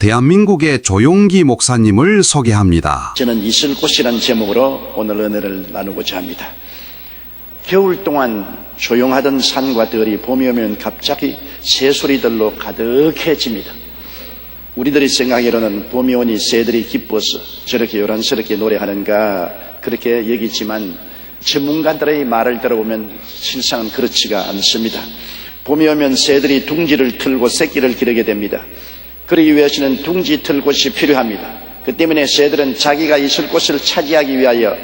대한민국의 조용기 목사님을 소개합니다. 저는 있을 곳이라는 제목으로 오늘 은혜를 나누고자 합니다. 겨울 동안 조용하던 산과 들이 봄이 오면 갑자기 새소리들로 가득해집니다. 우리들이 생각하기로는 봄이 오니 새들이 기뻐서 저렇게 요란스럽게 노래하는가 그렇게 여기지만 전문가들의 말을 들어보면 실상은 그렇지가 않습니다. 봄이 오면 새들이 둥지를 틀고 새끼를 기르게 됩니다. 그러기 위해서는 둥지 틀 곳이 필요합니다. 그 때문에 새들은 자기가 있을 곳을 차지하기 위하여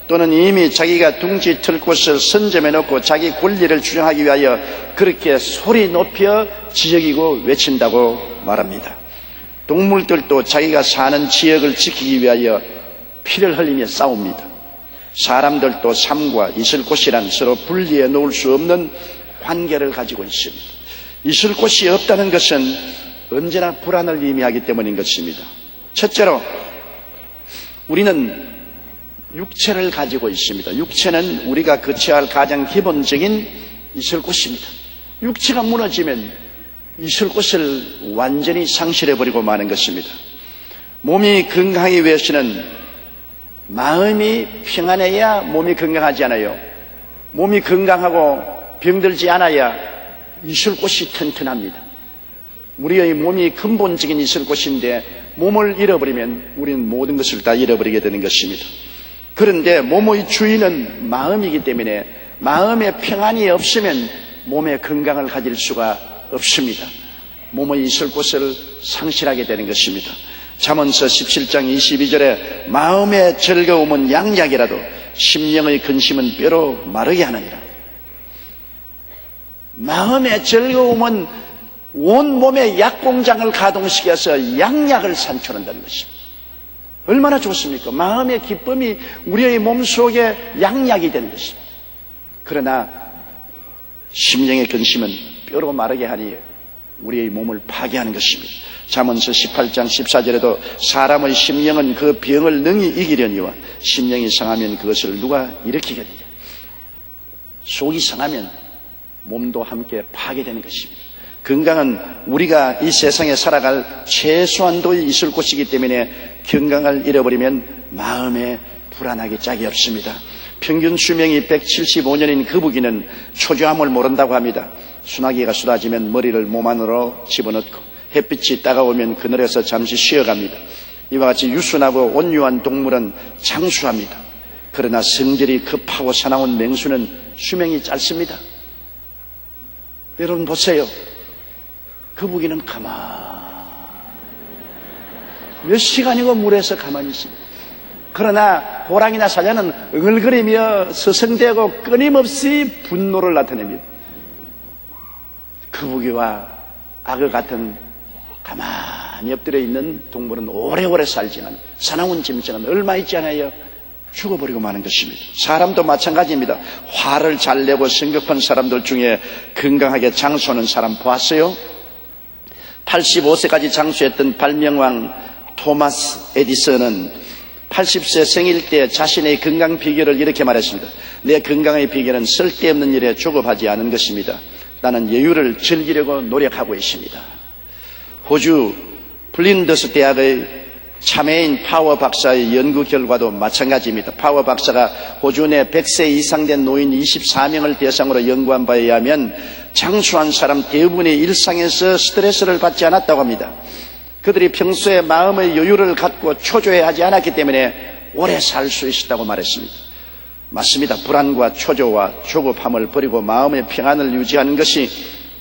또는 이미 자기가 둥지 틀 곳을 선점해 놓고 자기 권리를 주장하기 위하여 그렇게 소리 높여 지저귀고 외친다고 말합니다. 동물들도 자기가 사는 지역을 지키기 위하여 피를 흘리며 싸웁니다. 사람들도 삶과 있을 곳이란 서로 분리해 놓을 수 없는 관계를 가지고 있습니다. 있을 곳이 없다는 것은 언제나 불안을 의미하기 때문인 것입니다. 첫째로 우리는 육체를 가지고 있습니다. 육체는 우리가 거쳐야 할 가장 기본적인 있을 곳입니다. 육체가 무너지면 있을 곳을 완전히 상실해버리고 마는 것입니다. 몸이 건강하기 위해서는 마음이 평안해야 몸이 건강하지 않아요. 몸이 건강하고 병들지 않아야 있을 곳이 튼튼합니다. 우리의 몸이 근본적인 있을 곳인데 몸을 잃어버리면 우리는 모든 것을 다 잃어버리게 되는 것입니다. 그런데 몸의 주인은 마음이기 때문에 마음의 평안이 없으면 몸의 건강을 가질 수가 없습니다. 몸의 있을 곳을 상실하게 되는 것입니다. 잠언서 17장 22절에 마음의 즐거움은 양약이라도 심령의 근심은 뼈로 마르게 하느니라. 마음의 즐거움은 온 몸의 약공장을 가동시켜서 양약을 산출한다는 것입니다. 얼마나 좋습니까? 마음의 기쁨이 우리의 몸속에 양약이 되는 것입니다. 그러나 심령의 근심은 뼈로 마르게 하니 우리의 몸을 파괴하는 것입니다. 잠언서 18장 14절에도 사람의 심령은 그 병을 능히 이기려니와 심령이 상하면 그것을 누가 일으키겠느냐. 속이 상하면 몸도 함께 파괴되는 것입니다. 건강은 우리가 이 세상에 살아갈 최소한도에 있을 곳이기 때문에 건강을 잃어버리면 마음에 불안하기 짝이 없습니다. 평균 수명이 175년인 거북이는 초조함을 모른다고 합니다. 소나기가 쏟아지면 머리를 몸 안으로 집어넣고 햇빛이 따가우면 그늘에서 잠시 쉬어갑니다. 이와 같이 유순하고 온유한 동물은 장수합니다. 그러나 성질이 급하고 사나운 맹수는 수명이 짧습니다. 여러분 보세요. 거북이는 몇 시간이고 물에서 가만히 있습니다. 그러나 호랑이나 사자는 응얼거리며 서성대고 끊임없이 분노를 나타냅니다. 거북이와 악어 같은 가만히 엎드려 있는 동물은 오래오래 살지만 사나운 짐승은 얼마 있지 않아요? 죽어버리고 마는 것입니다. 사람도 마찬가지입니다. 화를 잘 내고 성급한 사람들 중에 건강하게 장수하는 사람 보았어요? 85세까지 장수했던 발명왕 토마스 에디슨은 80세 생일 때 자신의 건강 비결을 이렇게 말했습니다. 내 건강의 비결은 쓸데없는 일에 조급하지 않은 것입니다. 나는 여유를 즐기려고 노력하고 있습니다. 호주 블린더스 대학의 참여인 파워 박사의 연구 결과도 마찬가지입니다. 파워 박사가 호주 내 100세 이상 된 노인 24명을 대상으로 연구한 바에 의하면 장수한 사람 대부분이 일상에서 스트레스를 받지 않았다고 합니다. 그들이 평소에 마음의 여유를 갖고 초조해하지 않았기 때문에 오래 살 수 있었다고 말했습니다. 맞습니다. 불안과 초조와 조급함을 버리고 마음의 평안을 유지하는 것이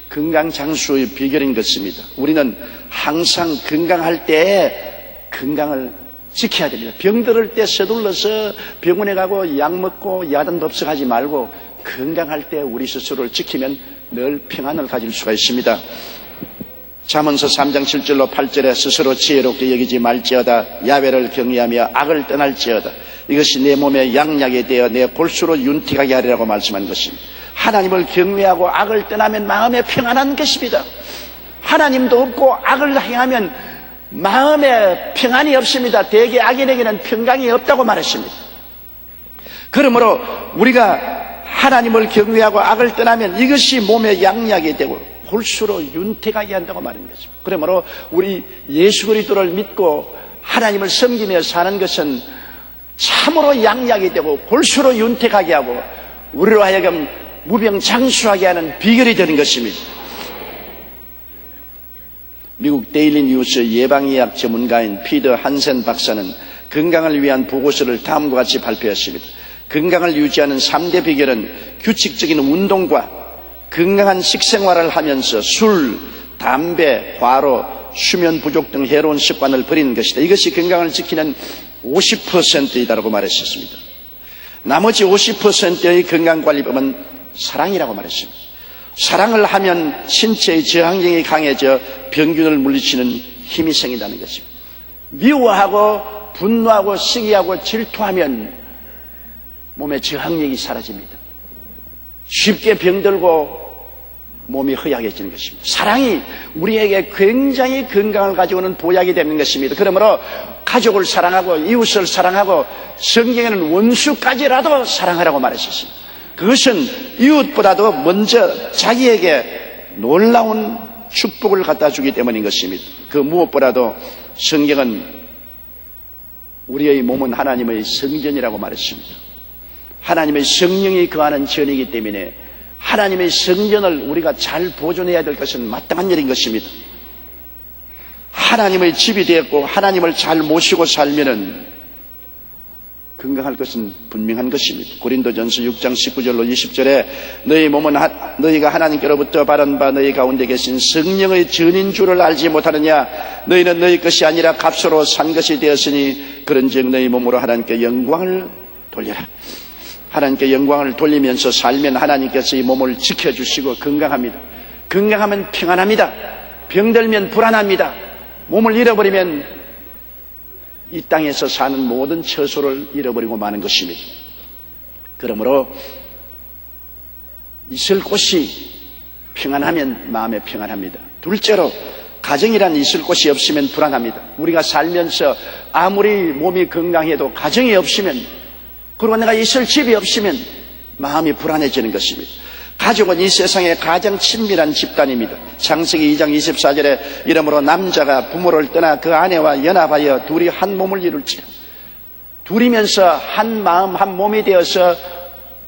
건강 장수의 비결인 것입니다. 우리는 항상 건강할 때 건강을 지켜야 됩니다. 병들을 때 서둘러서 병원에 가고 약 먹고 야단법석하지 말고 건강할 때 우리 스스로를 지키면 늘 평안을 가질 수가 있습니다. 잠언서 3장 7절로 8절에 스스로 지혜롭게 여기지 말지어다 야훼를 경외하며 악을 떠날지어다 이것이 내 몸에 양약이 되어 내 골수로 윤택하게 하리라고 말씀한 것입니다. 하나님을 경외하고 악을 떠나면 마음에 평안한 것입니다. 하나님도 없고 악을 행하면 마음에 평안이 없습니다. 대개 악인에게는 평강이 없다고 말했습니다. 그러므로 우리가 하나님을 경외하고 악을 떠나면 이것이 몸의 양약이 되고 골수로 윤택하게 한다고 말하는 것입니다. 그러므로 우리 예수 그리스도를 믿고 하나님을 섬기며 사는 것은 참으로 양약이 되고 골수로 윤택하게 하고 우리로 하여금 무병장수하게 하는 비결이 되는 것입니다. 미국 데일리 뉴스 예방의학 전문가인 피터 한센 박사는 건강을 위한 보고서를 다음과 같이 발표했습니다. 건강을 유지하는 3대 비결은 규칙적인 운동과 건강한 식생활을 하면서 술, 담배, 과로, 수면 부족 등 해로운 습관을 버리는 것이다. 이것이 건강을 지키는 50%이다라고 말했었습니다. 나머지 50%의 건강관리법은 사랑이라고 말했습니다. 사랑을 하면 신체의 저항력이 강해져 병균을 물리치는 힘이 생긴다는 것입니다. 미워하고 분노하고 시기하고 질투하면 몸의 저항력이 사라집니다. 쉽게 병들고 몸이 허약해지는 것입니다. 사랑이 우리에게 굉장히 건강을 가져오는 보약이 되는 것입니다. 그러므로 가족을 사랑하고 이웃을 사랑하고 성경에는 원수까지라도 사랑하라고 말했습니다. 그것은 이웃보다도 먼저 자기에게 놀라운 축복을 갖다 주기 때문인 것입니다. 그 무엇보다도 성경은 우리의 몸은 하나님의 성전이라고 말했습니다. 하나님의 성령이 거하는 전이기 때문에 하나님의 성전을 우리가 잘 보존해야 될 것은 마땅한 일인 것입니다. 하나님의 집이 되었고 하나님을 잘 모시고 살면은 건강할 것은 분명한 것입니다. 고린도전서 6장 19절로 20절에 너희 몸은 너희가 하나님께로부터 받은 바 너희 가운데 계신 성령의 전인 줄을 알지 못하느냐. 너희는 너희 것이 아니라 값으로 산 것이 되었으니 그런즉 너희 몸으로 하나님께 영광을 돌려라. 하나님께 영광을 돌리면서 살면 하나님께서 이 몸을 지켜주시고 건강합니다. 건강하면 평안합니다. 병들면 불안합니다. 몸을 잃어버리면 이 땅에서 사는 모든 처소를 잃어버리고 마는 것입니다. 그러므로 있을 곳이 평안하면 마음에 평안합니다. 둘째로 가정이란 있을 곳이 없으면 불안합니다. 우리가 살면서 아무리 몸이 건강해도 가정이 없으면, 그리고 내가 있을 집이 없으면 마음이 불안해지는 것입니다. 가족은 이 세상의 가장 친밀한 집단입니다. 창세기 2장 24절에 이러므로 남자가 부모를 떠나 그 아내와 연합하여 둘이 한 몸을 이룰지라. 둘이면서 한 마음 한 몸이 되어서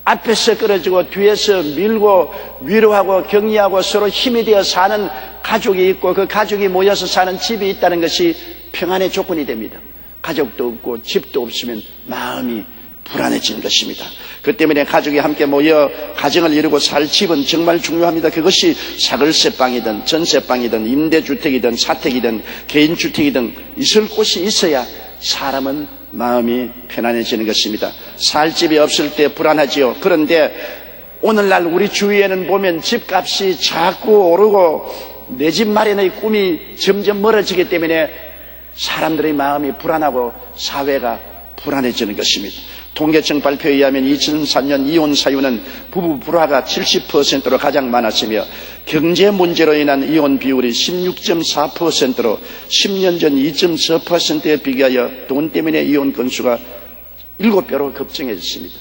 앞에서 끌어주고 뒤에서 밀고 위로하고 격려하고 서로 힘이 되어 사는 가족이 있고 그 가족이 모여서 사는 집이 있다는 것이 평안의 조건이 됩니다. 가족도 없고 집도 없으면 마음이 불안해진 것입니다. 그 때문에 가족이 함께 모여 가정을 이루고 살 집은 정말 중요합니다. 그것이 사글세방이든 전세방이든 임대주택이든 사택이든 개인주택이든 있을 곳이 있어야 사람은 마음이 편안해지는 것입니다. 살 집이 없을 때 불안하지요. 그런데 오늘날 우리 주위에는 보면 집값이 자꾸 오르고 내 집 마련의 꿈이 점점 멀어지기 때문에 사람들의 마음이 불안하고 사회가 불안해지는 것입니다. 통계청 발표에 의하면 2003년 이혼 사유는 부부 불화가 70%로 가장 많았으며 경제 문제로 인한 이혼 비율이 16.4%로 10년 전 2.4%에 비교하여 돈 때문에 이혼 건수가 7배로 급증했습니다.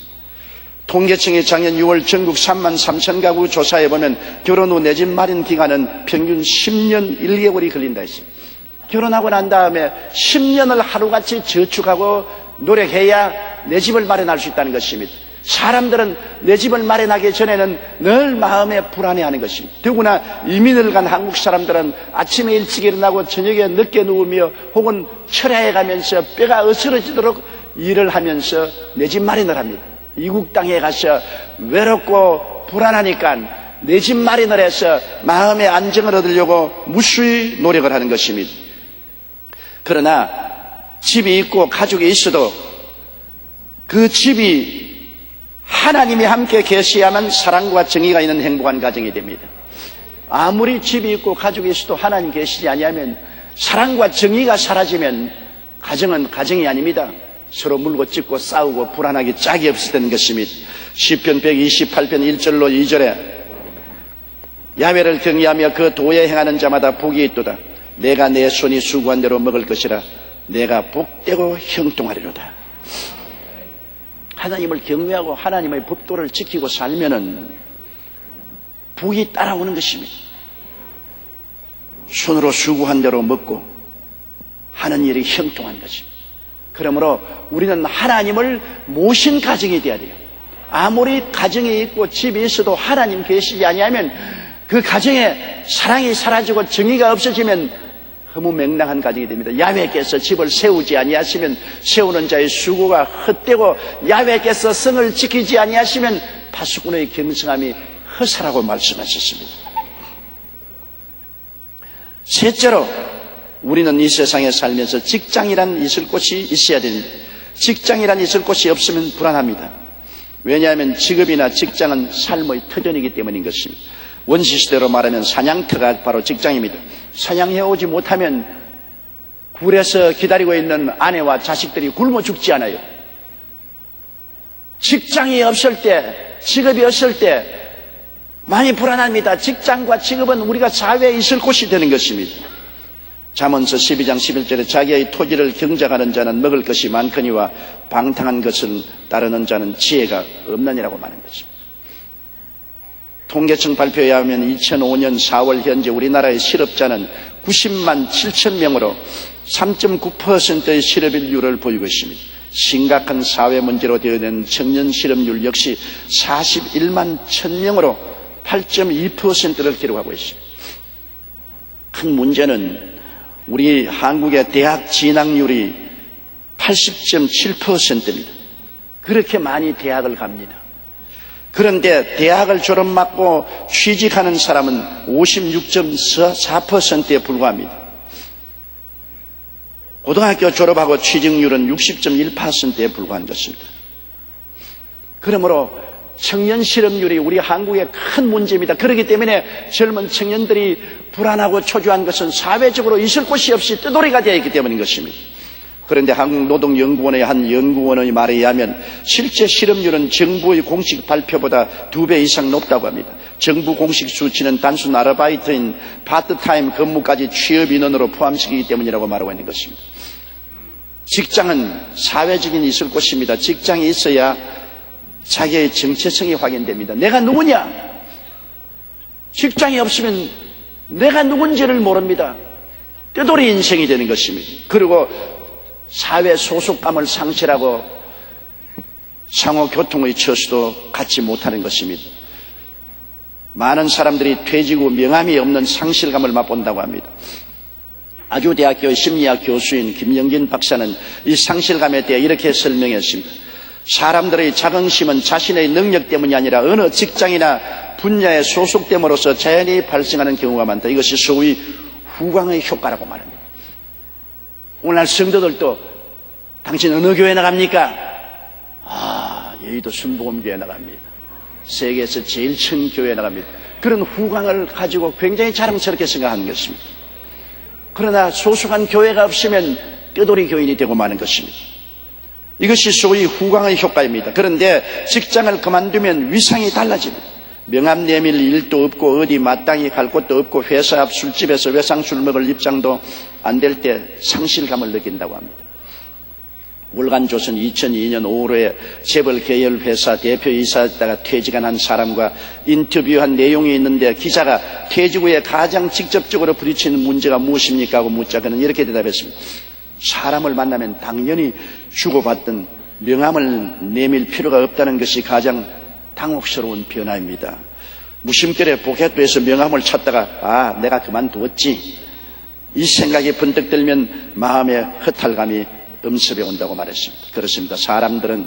통계청이 작년 6월 전국 3만 3천 가구 조사해 보면 결혼 후 내 집 마련 기간은 평균 10년 1개월이 걸린다 했습니다. 결혼하고 난 다음에 10년을 하루같이 저축하고 노력해야 내 집을 마련할 수 있다는 것입니다. 사람들은 내 집을 마련하기 전에는 늘 마음에 불안해하는 것입니다. 더구나 이민을 간 한국 사람들은 아침에 일찍 일어나고 저녁에 늦게 누우며 혹은 철야에 가면서 뼈가 으스러지도록 일을 하면서 내 집 마련을 합니다. 이국 땅에 가서 외롭고 불안하니까 내 집 마련을 해서 마음의 안정을 얻으려고 무수히 노력을 하는 것입니다. 그러나 집이 있고 가족이 있어도 그 집이 하나님이 함께 계셔야만 사랑과 정의가 있는 행복한 가정이 됩니다. 아무리 집이 있고 가족이 있어도 하나님 계시지 아니하면 사랑과 정의가 사라지면 가정은 가정이 아닙니다. 서로 물고 찢고 싸우고 불안하게 짝이 없었던 것입니다. 시편 128편 1절로 2절에 야훼를 경외하며 그 도에 행하는 자마다 복이 있도다. 내가 내 손이 수고한 대로 먹을 것이라. 내가 복되고 형통하리로다. 하나님을 경외하고 하나님의 법도를 지키고 살면은 복이 따라오는 것입니다. 손으로 수고한 대로 먹고 하는 일이 형통한 것입니다. 그러므로 우리는 하나님을 모신 가정이 되어야 돼요. 아무리 가정이 있고 집이 있어도 하나님 계시지 아니하면 그 가정에 사랑이 사라지고 정의가 없어지면 허무맹랑한 가정이 됩니다. 야훼께서 집을 세우지 아니하시면 세우는 자의 수고가 헛되고 야훼께서 성을 지키지 아니하시면 파수꾼의 경성함이 허사라고 말씀하셨습니다. 셋째로 우리는 이 세상에 살면서 직장이란 있을 곳이 있어야 됩니다. 직장이란 있을 곳이 없으면 불안합니다. 왜냐하면 직업이나 직장은 삶의 터전이기 때문인 것입니다. 원시시대로 말하면 사냥터가 바로 직장입니다. 사냥해오지 못하면 굴에서 기다리고 있는 아내와 자식들이 굶어 죽지 않아요. 직장이 없을 때, 직업이 없을 때 많이 불안합니다. 직장과 직업은 우리가 사회에 있을 곳이 되는 것입니다. 잠언서 12장 11절에 자기의 토지를 경작하는 자는 먹을 것이 많거니와 방탕한 것을 따르는 자는 지혜가 없느니라고 말하는 것입니다. 통계청 발표에 의하면 2005년 4월 현재 우리나라의 실업자는 90만 7천 명으로 3.9%의 실업률을 보이고 있습니다. 심각한 사회 문제로 되어낸 청년 실업률 역시 41만 1,000명으로 8.2%를 기록하고 있습니다. 큰 문제는 우리 한국의 대학 진학률이 80.7%입니다. 그렇게 많이 대학을 갑니다. 그런데 대학을 졸업하고 취직하는 사람은 56.4%에 불과합니다. 고등학교 졸업하고 취직률은 60.1%에 불과한 것입니다. 그러므로 청년 실업률이 우리 한국의 큰 문제입니다. 그렇기 때문에 젊은 청년들이 불안하고 초조한 것은 사회적으로 있을 곳이 없이 뜨돌이가 되어 있기 때문인 것입니다. 그런데 한국노동연구원의 한 연구원의 말에 의하면 실제 실업률은 정부의 공식 발표보다 2배 이상 높다고 합니다. 정부 공식 수치는 단순 아르바이트인 파트타임 근무까지 취업 인원으로 포함시키기 때문이라고 말하고 있는 것입니다. 직장은 사회적인 있을 곳입니다. 직장이 있어야 자기의 정체성이 확인됩니다. 내가 누구냐? 직장이 없으면 내가 누군지를 모릅니다. 떼돌이 인생이 되는 것입니다. 그리고 사회 소속감을 상실하고 상호교통의 처수도 갖지 못하는 것입니다. 많은 사람들이 퇴직 후 명함이 없는 상실감을 맛본다고 합니다. 아주대학교의 심리학 교수인 김영진 박사는 이 상실감에 대해 이렇게 설명했습니다. 사람들의 자긍심은 자신의 능력 때문이 아니라 어느 직장이나 분야에 소속됨으로써 자연히 발생하는 경우가 많다. 이것이 소위 후광의 효과라고 말합니다. 오늘날 성도들도 당신 어느 교회 나갑니까? 여의도 순복음교회 나갑니다. 세계에서 제일 큰 교회 나갑니다. 그런 후광을 가지고 굉장히 자랑스럽게 생각하는 것입니다. 그러나 소속한 교회가 없으면 떼돌이 교인이 되고 마는 것입니다. 이것이 소위 후광의 효과입니다. 그런데 직장을 그만두면 위상이 달라집니다. 명함 내밀 일도 없고 어디 마땅히 갈 곳도 없고 회사 앞 술집에서 외상술 먹을 입장도 안 될 때 상실감을 느낀다고 합니다. 월간조선 2002년 5월에 재벌 계열 회사 대표이사였다가 퇴직한 한 사람과 인터뷰한 내용이 있는데 기자가 퇴직 후에 가장 직접적으로 부딪히는 문제가 무엇입니까? 하고 묻자 그는 이렇게 대답했습니다. 사람을 만나면 당연히 주고받던 명함을 내밀 필요가 없다는 것이 가장 당혹스러운 변화입니다. 무심결에 포켓에서 명함을 찾다가 내가 그만두었지 이 생각이 번뜩 들면 마음의 허탈감이 엄습해 온다고 말했습니다. 그렇습니다. 사람들은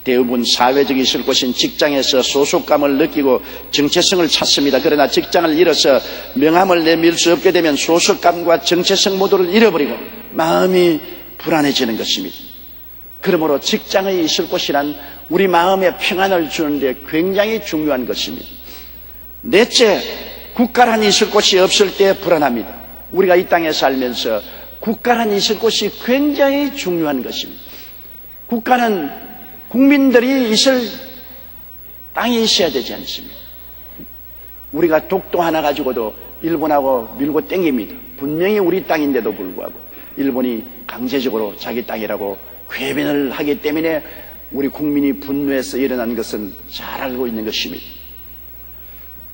대부분 사회적 있을 곳인 직장에서 소속감을 느끼고 정체성을 찾습니다. 그러나 직장을 잃어서 명함을 내밀 수 없게 되면 소속감과 정체성 모두를 잃어버리고 마음이 불안해지는 것입니다. 그러므로 직장에 있을 곳이란 우리 마음에 평안을 주는데 굉장히 중요한 것입니다. 넷째, 국가란 있을 곳이 없을 때 불안합니다. 우리가 이 땅에 살면서 국가란 있을 곳이 굉장히 중요한 것입니다. 국가는 국민들이 있을 땅이 있어야 되지 않습니까? 우리가 독도 하나 가지고도 일본하고 밀고 땡깁니다. 분명히 우리 땅인데도 불구하고 일본이 강제적으로 자기 땅이라고 궤변을 하기 때문에 우리 국민이 분노해서 일어난 것은 잘 알고 있는 것입니다.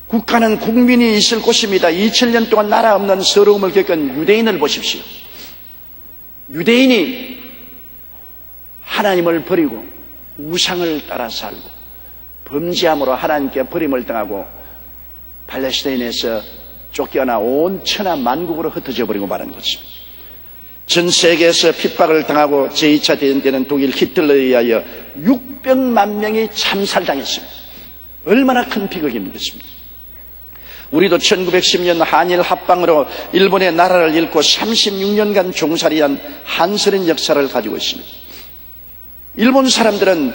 국가는 국민이 있을 곳입니다. 2000년 동안 나라 없는 서러움을 겪은 유대인을 보십시오. 유대인이 하나님을 버리고 우상을 따라 살고 범죄함으로 하나님께 버림을 당하고 팔레스타인에서 쫓겨나 온 천하 만국으로 흩어져 버리고 말한 것입니다. 전 세계에서 핍박을 당하고 제2차 대전 때는 독일 히틀러에 의하여 600만 명이 참살당했습니다. 얼마나 큰 비극인 것입니다. 우리도 1910년 한일 합방으로 일본의 나라를 잃고 36년간 종살이한 한스러운 역사를 가지고 있습니다. 일본 사람들은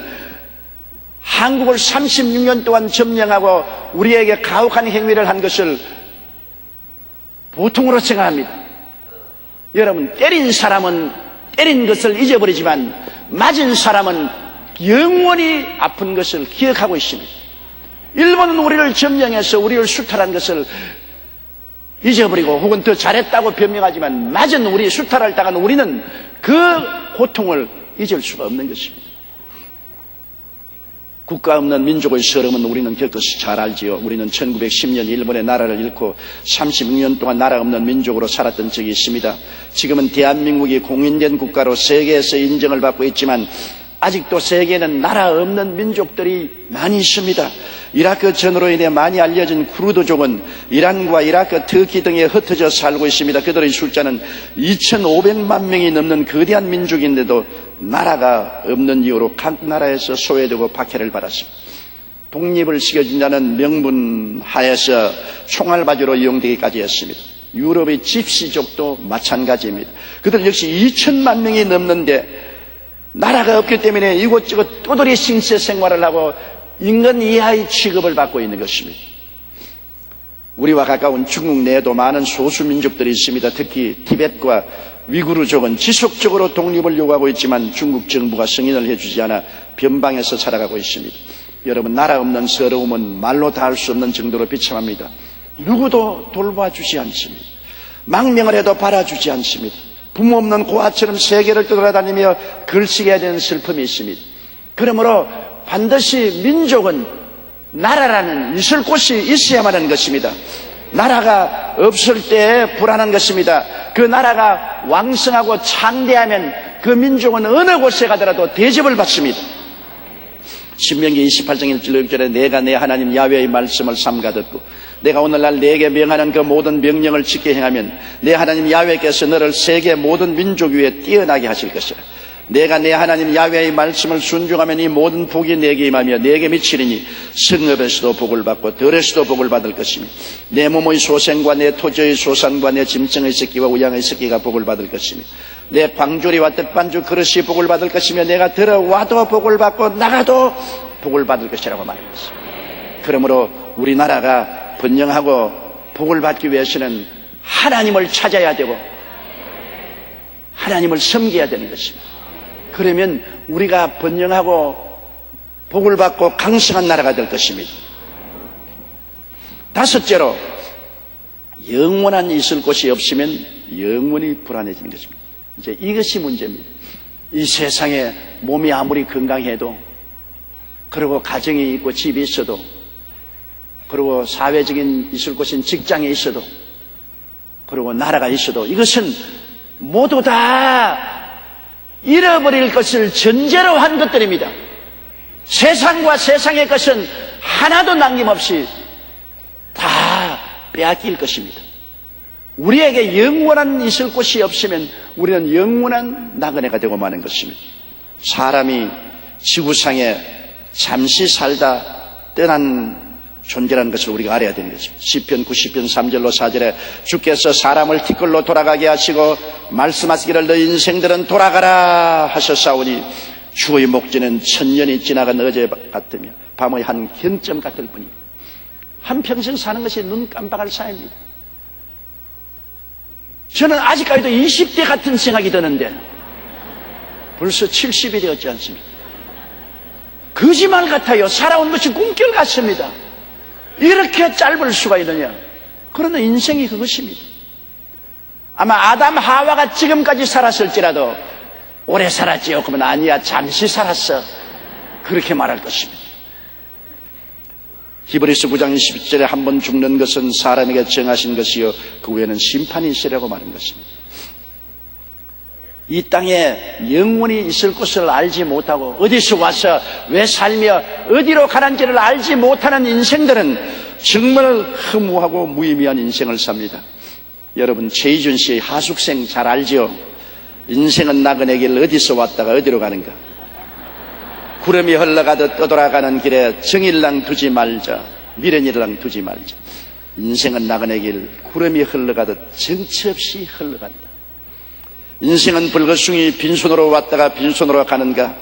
한국을 36년 동안 점령하고 우리에게 가혹한 행위를 한 것을 보통으로 생각합니다. 여러분, 때린 사람은 때린 것을 잊어버리지만 맞은 사람은 영원히 아픈 것을 기억하고 있습니다. 일본은 우리를 점령해서 우리를 수탈한 것을 잊어버리고 혹은 더 잘했다고 변명하지만 맞은 우리 수탈을 당한 우리는 그 고통을 잊을 수가 없는 것입니다. 국가 없는 민족의 서름은 우리는 겪어서 잘 알지요. 우리는 1910년 일본의 나라를 잃고 36년 동안 나라 없는 민족으로 살았던 적이 있습니다. 지금은 대한민국이 공인된 국가로 세계에서 인정을 받고 있지만 아직도 세계에는 나라 없는 민족들이 많이 있습니다. 이라크 전으로 인해 많이 알려진 쿠르드족은 이란과 이라크, 터키 등에 흩어져 살고 있습니다. 그들의 숫자는 2,500만 명이 넘는 거대한 민족인데도 나라가 없는 이유로 각 나라에서 소외되고 박해를 받았습니다. 독립을 시켜준다는 명분 하에서 총알바지로 이용되기까지 했습니다. 유럽의 집시족도 마찬가지입니다. 그들 역시 2천만 명이 넘는데 나라가 없기 때문에 이곳저곳 떠돌이 신세 생활을 하고 인간 이하의 취급을 받고 있는 것입니다. 우리와 가까운 중국 내에도 많은 소수민족들이 있습니다. 특히 티벳과 위구르족은 지속적으로 독립을 요구하고 있지만 중국 정부가 승인을 해주지 않아 변방에서 살아가고 있습니다. 여러분, 나라 없는 서러움은 말로 다 할 수 없는 정도로 비참합니다. 누구도 돌봐주지 않습니다. 망명을 해도 바라주지 않습니다. 부모 없는 고아처럼 세계를 떠돌아다니며 글쓰게 되는 슬픔이 있습니다. 그러므로 반드시 민족은 나라라는 있을 곳이 있어야만 하는 것입니다. 나라가 없을 때 불안한 것입니다. 그 나라가 왕성하고 창대하면 그 민족은 어느 곳에 가더라도 대접을 받습니다. 신명기 28장 1절 6절에 내가 내 하나님 야훼의 말씀을 삼가 듣고 내가 오늘날 내게 명하는 그 모든 명령을 지켜 행하면 내 하나님 야훼께서 너를 세계 모든 민족 위에 뛰어나게 하실 것이라. 내가 내 하나님 야훼의 말씀을 순종하면 이 모든 복이 내게 임하며 내게 미치리니 성읍에서도 복을 받고 들에서도 복을 받을 것이며 내 몸의 소생과 내 토지의 소산과 내 짐승의 새끼와 우양의 새끼가 복을 받을 것이며 내 광조리와 떡반주 그릇이 복을 받을 것이며 내가 들어와도 복을 받고 나가도 복을 받을 것이라고 말했습니다. 그러므로 우리나라가 번영하고 복을 받기 위해서는 하나님을 찾아야 되고 하나님을 섬겨야 되는 것입니다. 그러면 우리가 번영하고 복을 받고 강성한 나라가 될 것입니다. 다섯째로, 영원한 있을 곳이 없으면 영원히 불안해지는 것입니다. 이제 이것이 문제입니다. 이 세상에 몸이 아무리 건강해도, 그리고 가정이 있고 집이 있어도, 그리고 사회적인 있을 곳인 직장에 있어도, 그리고 나라가 있어도 이것은 모두 다 잃어버릴 것을 전제로 한 것들입니다. 세상과 세상의 것은 하나도 남김없이 다 빼앗길 것입니다. 우리에게 영원한 있을 곳이 없으면 우리는 영원한 나그네가 되고 마는 것입니다. 사람이 지구상에 잠시 살다 떠난 존재라는 것을 우리가 알아야 되는 것입니다. 시편 90편 3절로 4절에 주께서 사람을 티끌로 돌아가게 하시고 말씀하시기를 너희 인생들은 돌아가라 하셨사오니 주의 목전은 천년이 지나간 어제 같으며 밤의 한 경점 같을 뿐입니다. 한평생 사는 것이 눈 깜빡할 사이입니다. 저는 아직까지도 20대 같은 생각이 드는데 벌써 70이 되었지 않습니까? 거짓말 같아요. 살아온 것이 꿈결 같습니다. 이렇게 짧을 수가 있느냐? 그러나 인생이 그것입니다. 아마 아담 하와가 지금까지 살았을지라도 오래 살았지요. 그러면 아니야, 잠시 살았어. 그렇게 말할 것입니다. 히브리서 9장 20절에 한 번 죽는 것은 사람에게 정하신 것이요 그 후에는 심판이 있으라고 말한 것입니다. 이 땅에 영원히 있을 것을 알지 못하고 어디서 와서 왜 살며 어디로 가는지를 알지 못하는 인생들은 정말 허무하고 무의미한 인생을 삽니다. 여러분, 최희준 씨의 하숙생 잘 알죠? 인생은 나그네 길 어디서 왔다가 어디로 가는가. 구름이 흘러가듯 떠돌아가는 길에 정일랑 두지 말자, 미련이랑 두지 말자. 인생은 나그네 길 구름이 흘러가듯 정처 없이 흘러간다. 인생은 불거숭이 빈손으로 왔다가 빈손으로 가는가.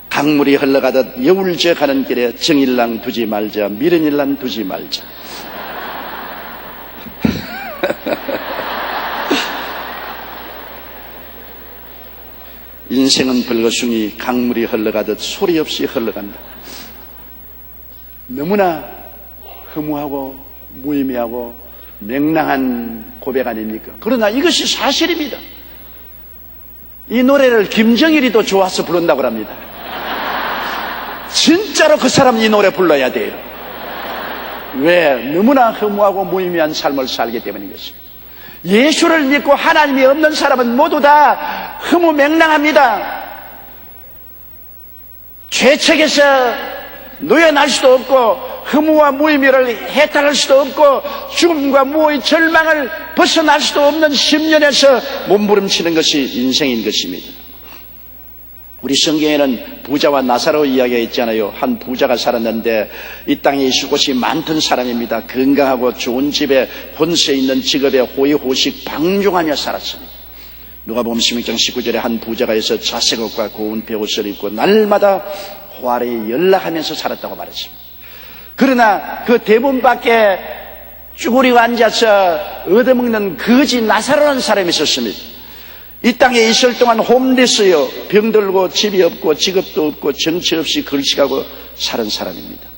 강물이 흘러가듯 여울져 가는 길에 정일랑 두지 말자, 미련일랑 두지 말자. 인생은 불거숭이 강물이 흘러가듯 소리 없이 흘러간다. 너무나 허무하고 무의미하고 맹랑한 고백 아닙니까? 그러나 이것이 사실입니다. 이 노래를 김정일이도 좋아서 부른다고 합니다. 진짜로 그 사람은 이 노래 불러야 돼요. 왜? 너무나 허무하고 무의미한 삶을 살기 때문인 것입니다. 예수를 믿고 하나님이 없는 사람은 모두 다 허무맹랑합니다. 죄책에서 놓여날 수도 없고 허무와 무의미를 해탈할 수도 없고 죽음과 무의 절망을 벗어날 수도 없는 심년에서 몸부림치는 것이 인생인 것입니다. 우리 성경에는 부자와 나사로 이야기가 있잖아요. 한 부자가 살았는데 이 땅에 있을 곳이 많던 사람입니다. 건강하고 좋은 집에 혼세 있는 직업에 호의호식 방종하며 살았습니다. 누가복음 16장 19절에 한 부자가 있어 자색 옷과 고운 베옷을 입고 날마다 호화를 연락하면서 살았다고 말했습니다. 그러나 그 대문 밖에 쭈그리고 앉아서 얻어먹는 거지 나사로라는 사람이 있었습니다. 이 땅에 있을 동안 홈리스요, 병들고 집이 없고 직업도 없고 정치 없이 걸식하고 사는 사람입니다.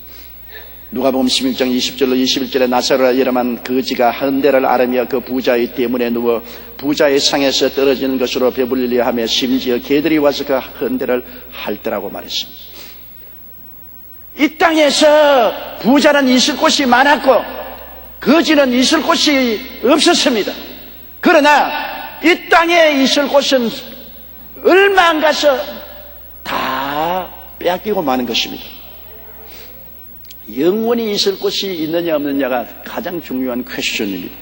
누가복음 16장 20절로 21절에 나사로라 이름한 거지가 헌대를 앓으며 그 부자의 대문에 누워 부자의 상에서 떨어지는 것으로 배불리려 하며 심지어 개들이 와서 그 헌대를 핥더라고 말했습니다. 이 땅에서 부자는 있을 곳이 많았고 거지는 있을 곳이 없었습니다. 그러나 이 땅에 있을 곳은 얼마 안 가서 다 빼앗기고 마는 것입니다. 영원히 있을 곳이 있느냐 없느냐가 가장 중요한 퀘스천입니다.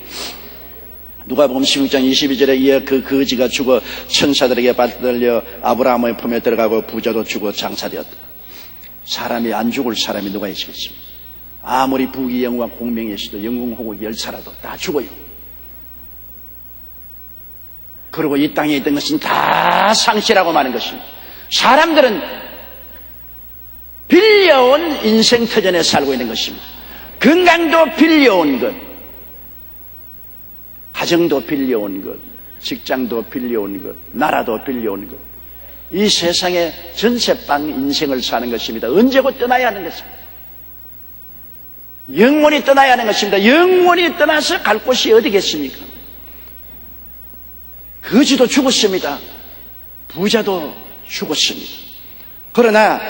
누가복음 16장 22절에 이에 그 거지가 죽어 천사들에게 받들려 아브라함의 품에 들어가고 부자도 죽어 장사되었다. 사람이 안 죽을 사람이 누가 있겠습니까? 아무리 부귀영화 공명이 있어도 영웅호국 열사라도 다 죽어요. 그리고 이 땅에 있던 것은 다 상실하고 마는 것입니다. 사람들은 빌려온 인생 터전에 살고 있는 것입니다. 건강도 빌려온 것, 가정도 빌려온 것, 직장도 빌려온 것, 나라도 빌려온 것, 이 세상의 전세방 인생을 사는 것입니다. 언제고 떠나야 하는 것입니다. 영원히 떠나야 하는 것입니다. 영원히 떠나서 갈 곳이 어디겠습니까? 거지도 죽었습니다. 부자도 죽었습니다. 그러나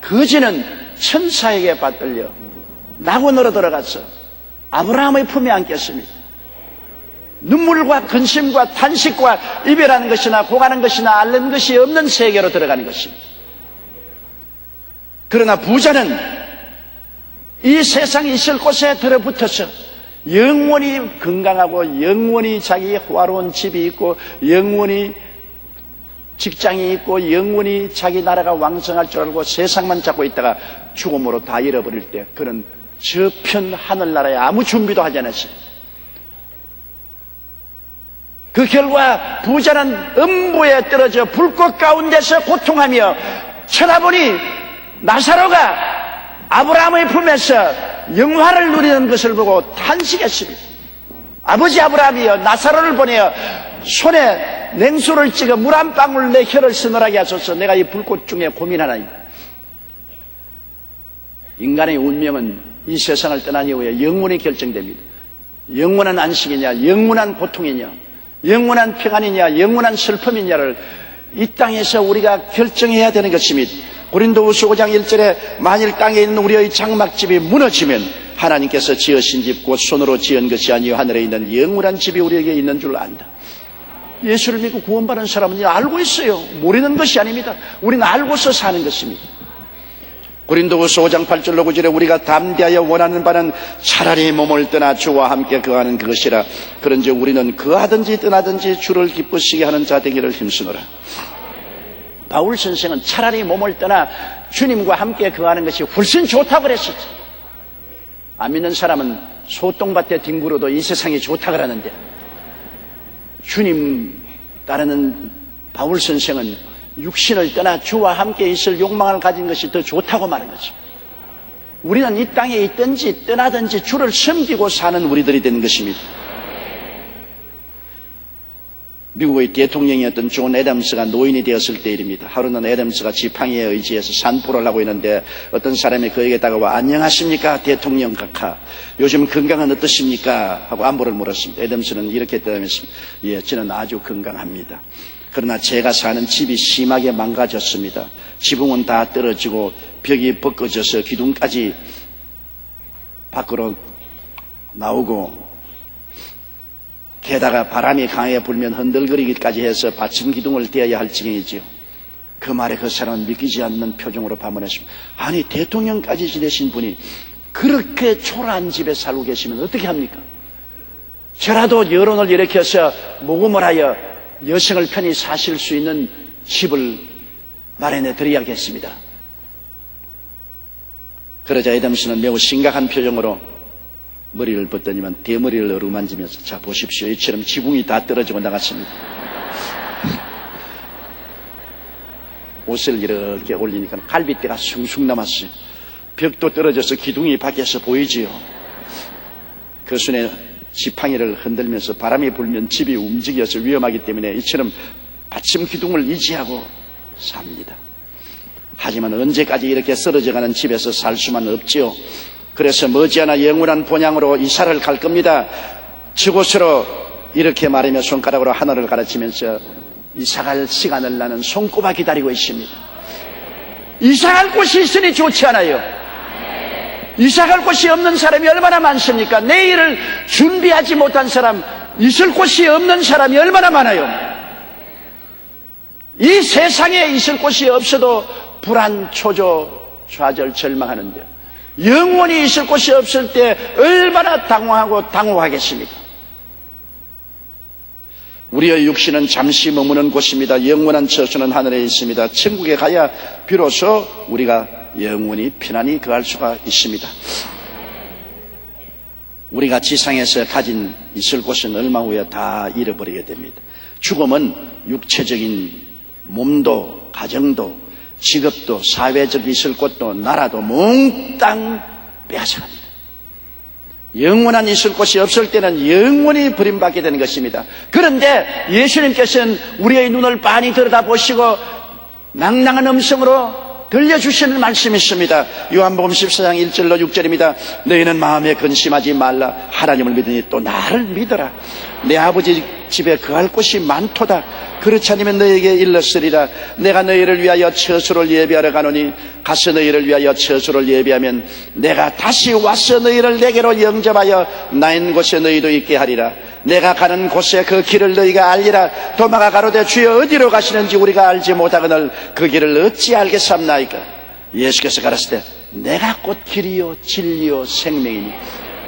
거지는 천사에게 받들려 낙원으로 들어가서 아브라함의 품에 안겼습니다. 눈물과 근심과 탄식과 이별하는 것이나 고가는 것이나 앓는 것이 없는 세계로 들어가는 것입니다. 그러나 부자는 이 세상에 있을 곳에 들어붙어서 영원히 건강하고 영원히 자기의 호화로운 집이 있고 영원히 직장이 있고 영원히 자기 나라가 왕성할 줄 알고 세상만 잡고 있다가 죽음으로 다 잃어버릴 때 그는 저편 하늘나라에 아무 준비도 하지 않았습니다. 그 결과 부자는 음부에 떨어져 불꽃 가운데서 고통하며 쳐다보니 나사로가 아브라함의 품에서 영화를 누리는 것을 보고 탄식했습니다. 아버지 아브라함이여 나사로를 보내어 손에 냉수를 찍어 물 한 방울 내 혀를 서늘하게 하소서. 내가 이 불꽃 중에 고민하나이다. 인간의 운명은 이 세상을 떠난 이후에 영원히 결정됩니다. 영원한 안식이냐 영원한 고통이냐 영원한 평안이냐 영원한 슬픔이냐를 이 땅에서 우리가 결정해야 되는 것입니다. 고린도후서 5장 1절에 만일 땅에 있는 우리의 장막집이 무너지면 하나님께서 지으신 집 곧 손으로 지은 것이 아니요 하늘에 있는 영원한 집이 우리에게 있는 줄 안다. 예수를 믿고 구원받은 사람은 알고 있어요. 모르는 것이 아닙니다. 우리는 알고서 사는 것입니다. 고린도후서 5장 8절로 9절에 우리가 담대하여 원하는 바는 차라리 몸을 떠나 주와 함께 거하는 그것이라. 그런즉 우리는 거하든지 떠나든지 주를 기쁘시게 하는 자 되기를 힘쓰노라. 바울 선생은 차라리 몸을 떠나 주님과 함께 거하는 것이 훨씬 좋다고 그랬었죠. 안 믿는 사람은 소똥밭에 뒹굴어도 이 세상이 좋다고 그러는데, 주님 따르는 바울 선생은 육신을 떠나 주와 함께 있을 욕망을 가진 것이 더 좋다고 말한 거죠. 우리는 이 땅에 있든지 떠나든지 주를 섬기고 사는 우리들이 되는 것입니다. 미국의 대통령이었던 존 애덤스가 노인이 되었을 때 일입니다. 하루는 애덤스가 지팡이에 의지해서 산보를 하고 있는데 어떤 사람이 그에게 다가와 안녕하십니까 대통령 각하, 요즘 건강은 어떠십니까 하고 안부를 물었습니다. 애덤스는 이렇게 대답했습니다. 예, 저는 아주 건강합니다. 그러나 제가 사는 집이 심하게 망가졌습니다. 지붕은 다 떨어지고 벽이 벗겨져서 기둥까지 밖으로 나오고, 게다가 바람이 강하게 불면 흔들거리기까지 해서 받침 기둥을 대어야 할 지경이지요. 그 말에 그 사람은 믿기지 않는 표정으로 반문했습니다. 아니, 대통령까지 지내신 분이 그렇게 초라한 집에 살고 계시면 어떻게 합니까? 저라도 여론을 일으켜서 모금을 하여 여성을 편히 사실 수 있는 집을 마련해 드려야겠습니다. 그러자 애덤스는 매우 심각한 표정으로 머리를 벗더니만 대머리를 어루만지면서 자 보십시오, 이처럼 지붕이 다 떨어지고 나갔습니다. 옷을 이렇게 올리니까 갈빗대가 숭숭 남았어요. 벽도 떨어져서 기둥이 밖에서 보이지요. 그 손에 지팡이를 흔들면서 바람이 불면 집이 움직여서 위험하기 때문에 이처럼 받침 기둥을 의지하고 삽니다. 하지만 언제까지 이렇게 쓰러져가는 집에서 살 수만 없지요. 그래서 머지않아 영원한 본향으로 이사를 갈 겁니다. 저곳으로 이렇게 말하며 손가락으로 하늘을 가르치면서 이사갈 시간을 나는 손꼽아 기다리고 있습니다. 이사갈 곳이 있으니 좋지 않아요? 이사갈 곳이 없는 사람이 얼마나 많습니까? 내일을 준비하지 못한 사람, 있을 곳이 없는 사람이 얼마나 많아요? 이 세상에 있을 곳이 없어도 불안, 초조, 좌절, 절망하는데 영원히 있을 곳이 없을 때 얼마나 당황하고 당혹하겠습니까? 우리의 육신은 잠시 머무는 곳입니다. 영원한 처소는 하늘에 있습니다. 천국에 가야 비로소 우리가 영원히 편안히 거할 수가 있습니다. 우리가 지상에서 가진 있을 곳은 얼마 후에 다 잃어버리게 됩니다. 죽음은 육체적인 몸도 가정도 직업도 사회적 있을 곳도 나라도 몽땅 빼앗아갑니다. 영원한 있을 곳이 없을 때는 영원히 버림받게 되는 것입니다. 그런데 예수님께서는 우리의 눈을 빤히 들여다보시고 낭낭한 음성으로 들려주시는 말씀이 있습니다. 요한복음 14장 1절로 6절입니다. 너희는 마음에 근심하지 말라. 하나님을 믿으니 또 나를 믿어라. 내 아버지 집에 거할 곳이 많도다. 그렇지 않으면 너희에게 일렀으리라. 내가 너희를 위하여 처소를 예비하러 가노니 가서 너희를 위하여 처소를 예비하면 내가 다시 와서 너희를 내게로 영접하여 나 있는 곳에 너희도 있게 하리라. 내가 가는 곳에 그 길을 너희가 알리라. 도마가 가로되 주여 어디로 가시는지 우리가 알지 못하거늘 그 길을 어찌 알겠사옵나이까. 예수께서 가라사대 내가 곧 길이요 진리요 생명이니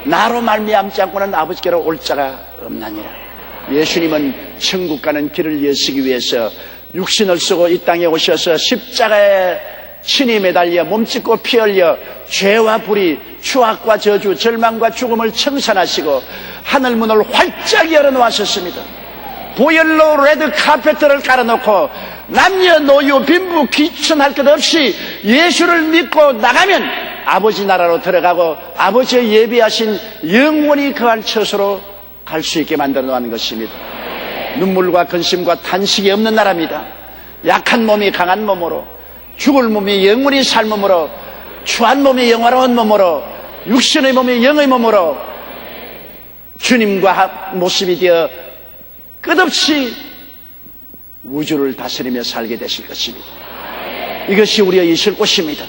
나로 말미암지 않고는 아버지께로 올 자가 없나니라. 예수님은 천국 가는 길을 여시기 위해서 육신을 쓰고 이 땅에 오셔서 십자가에 친히 매달려 몸짓고 피 흘려 죄와 불의, 추악과 저주, 절망과 죽음을 청산하시고 하늘문을 활짝 열어놓으셨습니다. 보혈로 레드 카페트를 깔아놓고 남녀노유 빈부 귀천할 것 없이 예수를 믿고 나가면 아버지 나라로 들어가고 아버지의 예비하신 영원히 거할 처소로 갈 수 있게 만들어 놓은 것입니다. 눈물과 근심과 탄식이 없는 나라입니다. 약한 몸이 강한 몸으로, 죽을 몸이 영원히 살 몸으로, 추한 몸이 영화로운 몸으로, 육신의 몸이 영의 몸으로 주님과 모습이 되어 끝없이 우주를 다스리며 살게 되실 것입니다. 이것이 우리의 있을 곳입니다.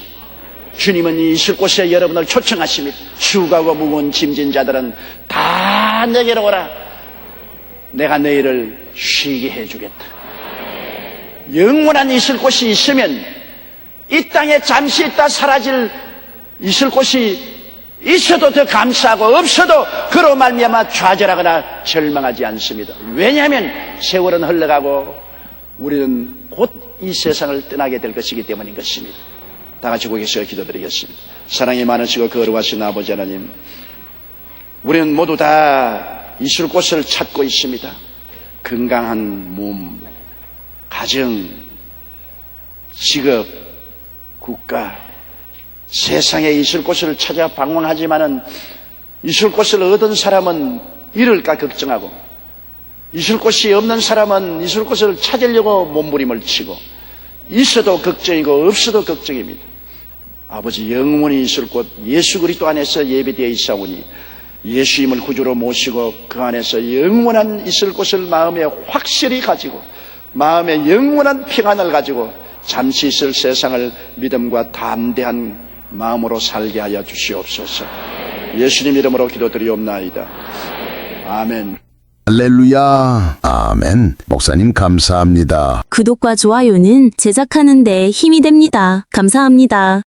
주님은 이 있을 곳에 여러분을 초청하십니다. 수고하고 무거운 짐진 자들은 다 내게로 오라. 내가 너희를 쉬게 해주겠다. 영원한 있을 곳이 있으면 이 땅에 잠시 있다 사라질 있을 곳이 있어도 더 감사하고 없어도 그로 말미암아 좌절하거나 절망하지 않습니다. 왜냐하면 세월은 흘러가고 우리는 곧 이 세상을 떠나게 될 것이기 때문인 것입니다. 다 같이 고개서 기도드리겠습니다. 사랑이 많으시고 거룩하신 아버지 하나님, 우리는 모두 다 있을 곳을 찾고 있습니다. 건강한 몸, 가정, 직업, 국가, 세상에 있을 곳을 찾아 방황하지만은 있을 곳을 얻은 사람은 잃을까 걱정하고 있을 곳이 없는 사람은 있을 곳을 찾으려고 몸부림을 치고 있어도 걱정이고 없어도 걱정입니다. 아버지, 영원히 있을 곳 예수 그리스도 안에서 예배되어 있사오니 예수님을 구주로 모시고 그 안에서 영원한 있을 곳을 마음에 확실히 가지고 마음에 영원한 평안을 가지고 잠시 있을 세상을 믿음과 담대한 마음으로 살게 하여 주시옵소서. 예수님 이름으로 기도드리옵나이다. 아멘. 할렐루야. 아멘. 목사님 감사합니다. 구독과 좋아요는 제작하는 데 힘이 됩니다. 감사합니다.